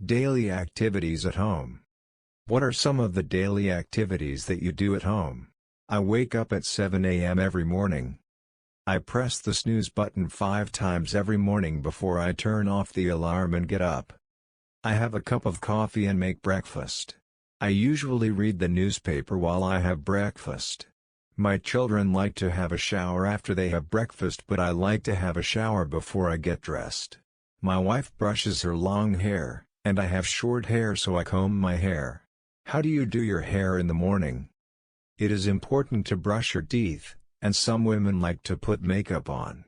Daily activities at home. What are some of the daily activities that you do at home? I wake up at 7 a.m. every morning. I press the snooze button 5 times every morning before I turn off the alarm and get up. I have a cup of coffee and make breakfast. I usually read the newspaper while I have breakfast. My children like to have a shower after they have breakfast, but I like to have a shower before I get dressed. My wife brushes her long hair, and I have short hair, so I comb my hair. How do you do your hair in the morning? It is important to brush your teeth, and some women like to put makeup on.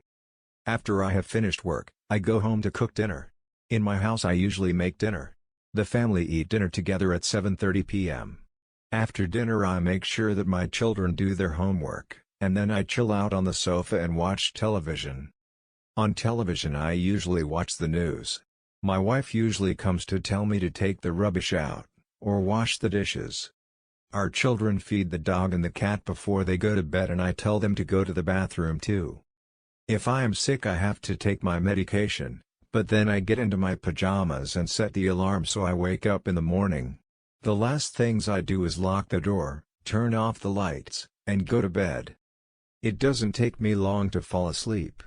After I have finished work, I go home to cook dinner. In my house I usually make dinner. The family eat dinner together at 7:30 p.m. After dinner I make sure that my children do their homework, and then I chill out on the sofa and watch television. On television I usually watch the news. My wife usually comes to tell me to take the rubbish out, or wash the dishes. Our children feed the dog and the cat before they go to bed, and I tell them to go to the bathroom too. If I am sick I have to take my medication, but then I get into my pajamas and set the alarm so I wake up in the morning. The last things I do is lock the door, turn off the lights, and go to bed. It doesn't take me long to fall asleep.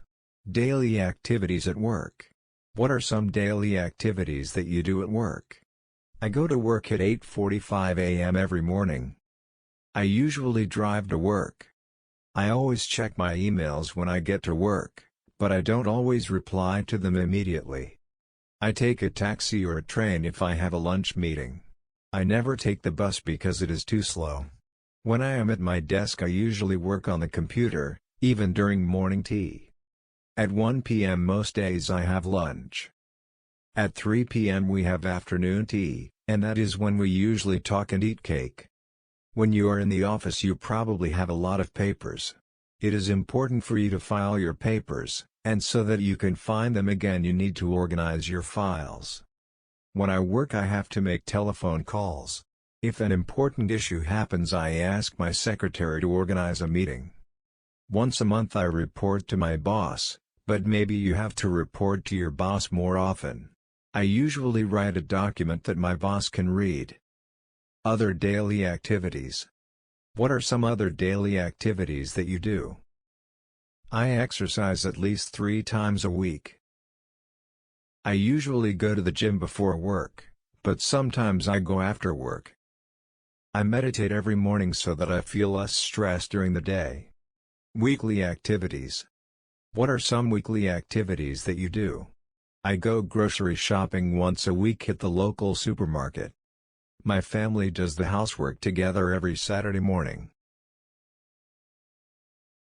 Daily activities at work. What are some daily activities that you do at work? I go to work at 8:45 a.m. every morning. I usually drive to work. I always check my emails when I get to work, but I don't always reply to them immediately. I take a taxi or a train if I have a lunch meeting. I never take the bus because it is too slow. When I am at my desk I usually work on the computer, even during morning tea. At 1 p.m. most days I have lunch. At 3 p.m. we have afternoon tea, and that is when we usually talk and eat cake. When you are in the office you probably have a lot of papers. It is important for you to file your papers, and so that you can find them again you need to organize your files. When I work I have to make telephone calls. If an important issue happens I ask my secretary to organize a meeting. Once a month I report to my boss, but maybe you have to report to your boss more often. I usually write a document that my boss can read. Other daily activities. What are some other daily activities that you do? I exercise at least 3 times a week. I usually go to the gym before work, but sometimes I go after work. I meditate every morning so that I feel less stress during the day. Weekly activities. What are some weekly activities that you do? I go grocery shopping once a week at the local supermarket. My family does the housework together every Saturday morning.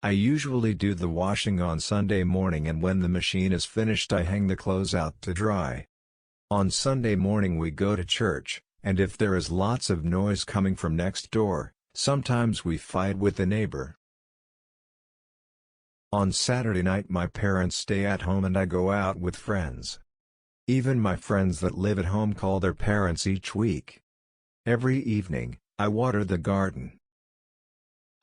I usually do the washing on Sunday morning, and when the machine is finished I hang the clothes out to dry. On Sunday morning we go to church, and if there is lots of noise coming from next door, sometimes we fight with the neighbor. On Saturday night my parents stay at home and I go out with friends. Even my friends that live at home call their parents each week. Every evening, I water the garden.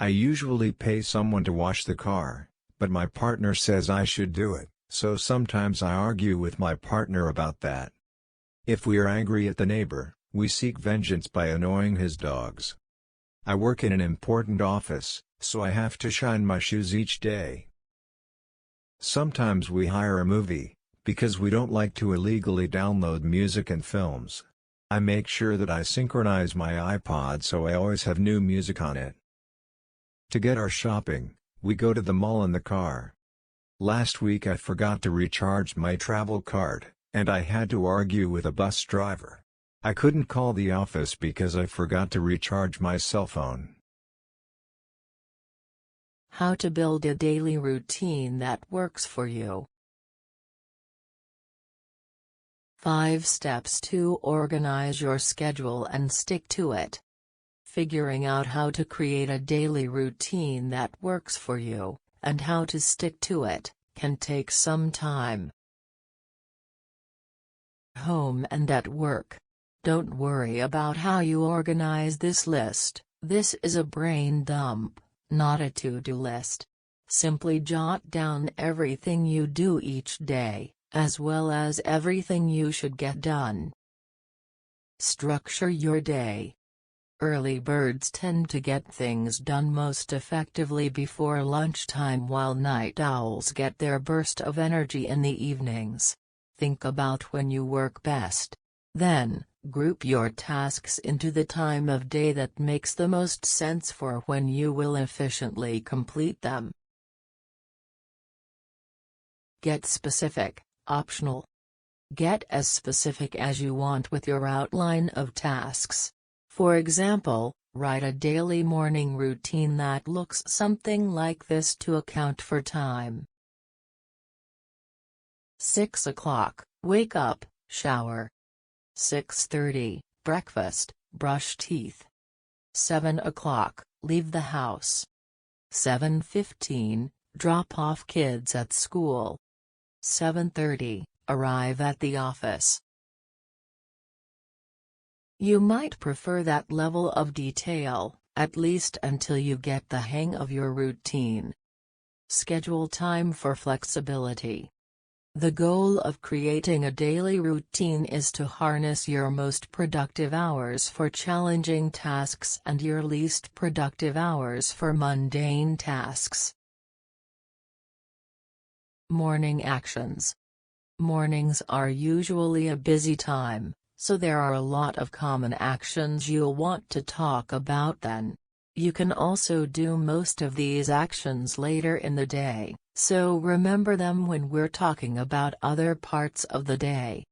I usually pay someone to wash the car, but my partner says I should do it, so sometimes I argue with my partner about that. If we are angry at the neighbor, we seek vengeance by annoying his dogs. I work in an important office, so I have to shine my shoes each day. Sometimes we hire a movie, because we don't like to illegally download music and films. I make sure that I synchronize my iPod so I always have new music on it. To get our shopping, we go to the mall in the car. Last week I forgot to recharge my travel card, and I had to argue with a bus driver. I couldn't call the office because I forgot to recharge my cell phone. How to build a daily routine that works for you. 5 steps to organize your schedule and stick to it. Figuring out how to create a daily routine that works for you, and how to stick to it, can take some time. Home and at work. Don't worry about how you organize this list. This is a brain dump, not a to-do list. Simply jot down everything you do each day, as well as everything you should get done. Structure your day. Early birds tend to get things done most effectively before lunchtime, while night owls get their burst of energy in the evenings. Think about when you work best. Then, group your tasks into the time of day that makes the most sense for when you will efficiently complete them. Get specific, optional. Get as specific as you want with your outline of tasks. For example, write a daily morning routine that looks something like this to account for time. 6 o'clock, wake up, shower. 6:30, breakfast, brush teeth. 7 o'clock, leave the house. 7:15, drop off kids at school. 7:30, arrive at the office. You might prefer that level of detail, at least until you get the hang of your routine. Schedule time for flexibility. The goal of creating a daily routine is to harness your most productive hours for challenging tasks and your least productive hours for mundane tasks. Morning actions. Mornings are usually a busy time, so there are a lot of common actions you'll want to talk about then. You can also do most of these actions later in the day, so remember them when we're talking about other parts of the day.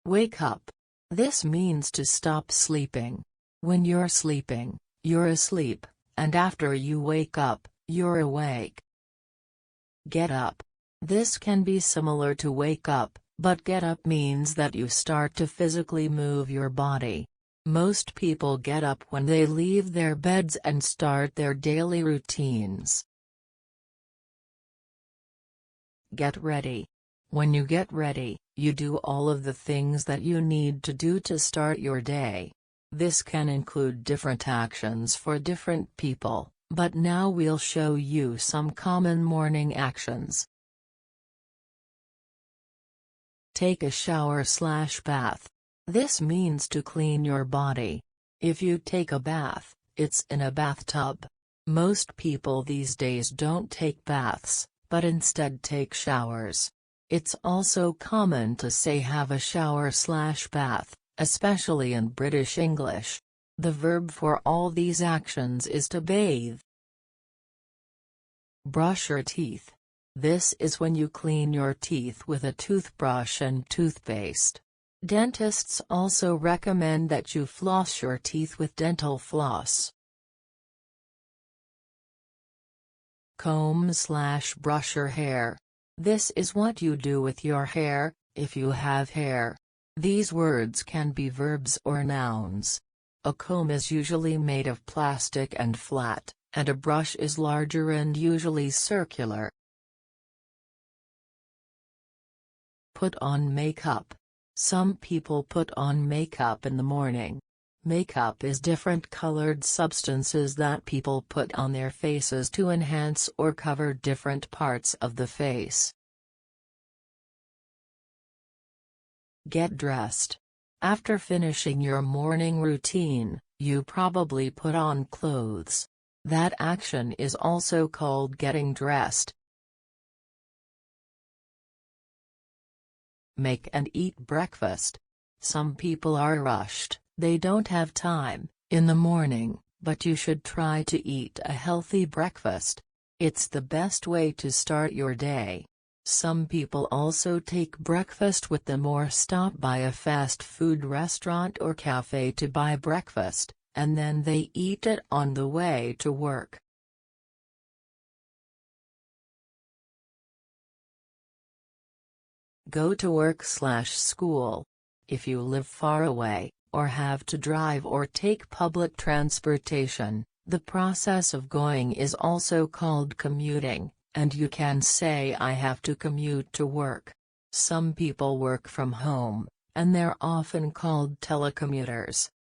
Wake up. This means to stop sleeping. When you're sleeping, you're asleep, and after you wake up, you're awake. Get up. This can be similar to wake up, but get up means that you start to physically move your body. Most people get up when they leave their beds and start their daily routines. Get ready. When you get ready, you do all of the things that you need to do to start your day. This can include different actions for different people, but now we'll show you some common morning actions. Take a shower/bath. This means to clean your body. If you take a bath, it's in a bathtub. Most people these days don't take baths, but instead take showers. It's also common to say have a shower/bath, especially in British English. The verb for all these actions is to bathe. Brush your teeth. This is when you clean your teeth with a toothbrush and toothpaste. Dentists also recommend that you floss your teeth with dental floss. Comb/brush your hair. This is what you do with your hair, if you have hair. These words can be verbs or nouns. A comb is usually made of plastic and flat, and a brush is larger and usually circular. Put on makeup. Some people put on makeup in the morning. Makeup is different colored substances that people put on their faces to enhance or cover different parts of the face. Get dressed. After finishing your morning routine, you probably put on clothes. That action is also called getting dressed. Make and eat breakfast. Some people are rushed, they don't have time, in the morning, but you should try to eat a healthy breakfast. It's the best way to start your day. Some people also take breakfast with them or stop by a fast food restaurant or cafe to buy breakfast, and then they eat it on the way to work. Go to work/school. If you live far away, or have to drive or take public transportation, the process of going is also called commuting, and you can say I have to commute to work. Some people work from home, and they're often called telecommuters.